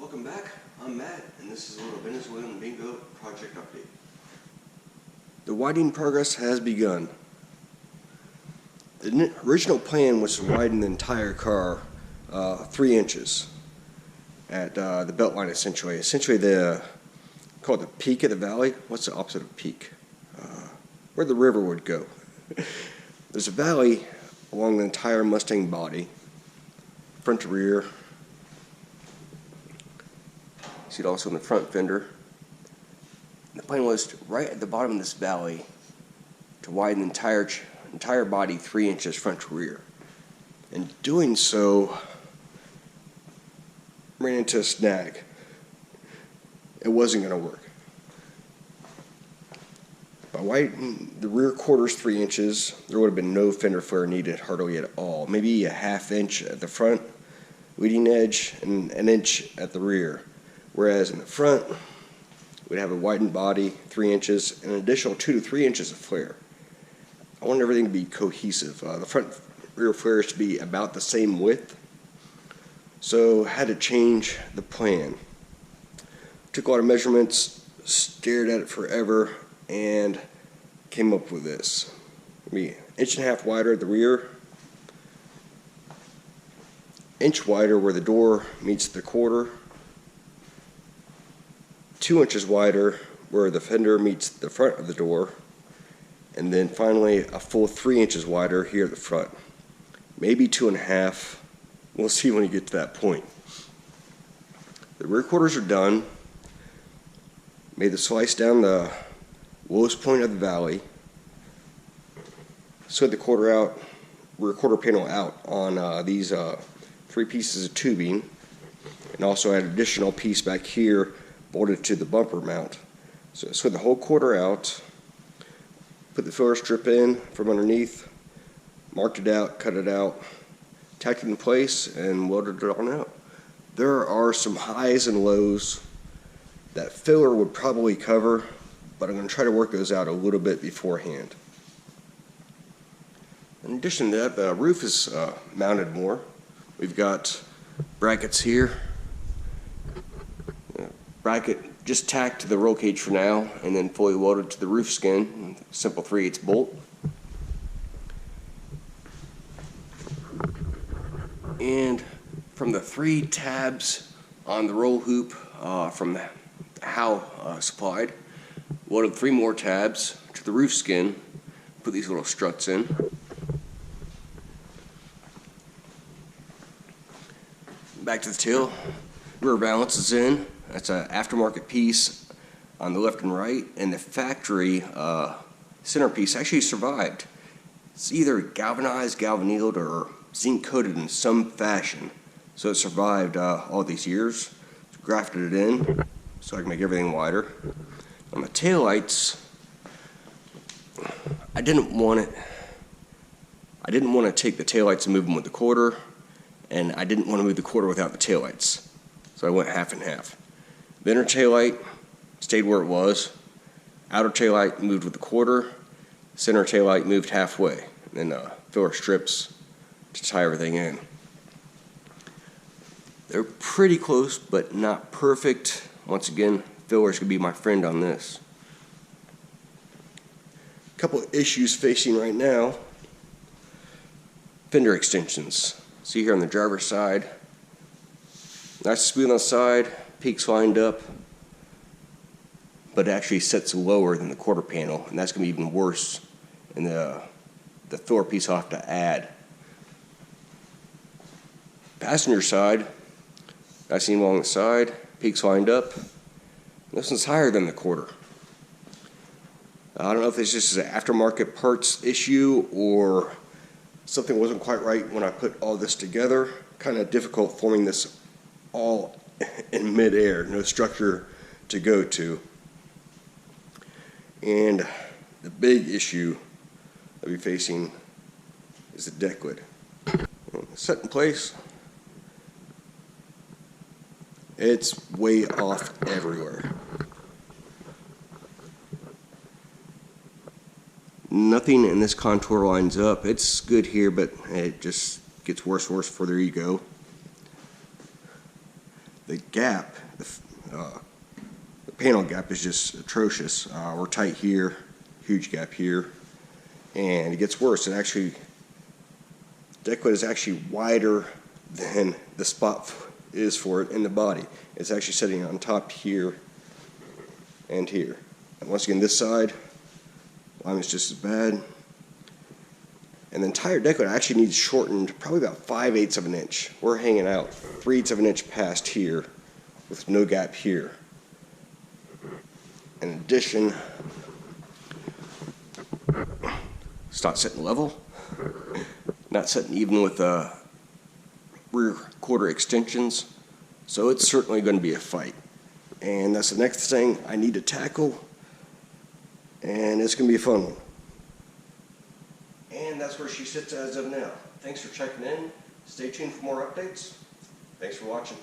Welcome back, I'm Matt, and this is a little Venezuelan bingo project update. The widening progress has begun. The original plan was to widen the entire car 3 inches at the belt line essentially. Essentially called the peak of the valley. What's the opposite of peak? Where the river would go. There's a valley along the entire Mustang body, front to rear. See it also in the front fender. The plan was right at the bottom of this valley to widen the entire body 3 inches front to rear. In doing so, ran into a snag. It wasn't going to work. By widening the rear quarters 3 inches, there would have been no fender flare needed hardly at all. Maybe a ½ inch at the front leading edge and an inch at the rear. Whereas in the front, we'd have a widened body, 3 inches, and an additional 2 to 3 inches of flare. I wanted everything to be cohesive. The front rear flares to be about the same width, so had to change the plan. Took a lot of measurements, stared at it forever, and came up with this. Maybe 1.5 inches wider at the rear, inch wider where the door meets the quarter, 2 inches wider where the fender meets the front of the door, and then finally a full 3 inches wider here at the front. Maybe 2.5. We'll see when you get to that point. The rear quarters are done. Made the slice down the lowest point of the valley. Slid the rear quarter panel out on these 3 pieces of tubing, and also had an additional piece back here bolted to the bumper mount. So I slid the whole quarter out, put the filler strip in from underneath, marked it out, cut it out, tacked it in place, and welded it on out. There are some highs and lows that filler would probably cover, but I'm going to try to work those out a little bit beforehand. In addition to that, the roof is mounted more. We've got brackets here. Bracket just tacked to the roll cage for now, and then fully welded to the roof skin, simple 3/8 bolt. And from the 3 tabs on the roll hoop from Howe supplied, welded 3 more tabs to the roof skin, put these little struts in. Back to the tail, rear balance is in. That's an aftermarket piece on the left and right, and the factory centerpiece actually survived. It's either galvanized, galvannealed, or zinc coated in some fashion, so it survived all these years. Grafted it in so I can make everything wider. On the taillights, I didn't want to take the taillights and move them with the quarter, and I didn't want to move the quarter without the taillights, so I went half and half. The inner taillight stayed where it was. Outer taillight moved with the quarter. Center taillight moved halfway. And then filler strips to tie everything in. They're pretty close, but not perfect. Once again, fillers could be my friend on this. A couple of issues facing right now. Fender extensions. See here on the driver's side. Nice smooth on the side. Peaks lined up, but it actually sets lower than the quarter panel, and that's going to be even worse in the filler piece I'll have to add. Passenger side, I seen along the side, peaks lined up. This one's higher than the quarter. I don't know if it's just an aftermarket parts issue or something wasn't quite right when I put all this together. Kind of difficult forming this all in midair, no structure to go to. And the big issue that we're facing is the deck lid. Set in place, it's way off everywhere. Nothing in this contour lines up. It's good here, but it just gets worse and worse the further you go. the gap, the panel gap is just atrocious. We're tight here, huge gap here, and it gets worse. The deck is actually wider than the spot is for it in the body. It's actually sitting on top here and here. And once again, this side, alignment's just as bad. And the entire deckwood actually needs shortened probably about 5/8 of an inch. We're hanging out 3/8 of an inch past here with no gap here. In addition, it's not sitting level, not sitting even with rear quarter extensions, so it's certainly going to be a fight. And that's the next thing I need to tackle, and it's going to be a fun one. And that's where she sits as of now. Thanks for checking in. Stay tuned for more updates. Thanks for watching.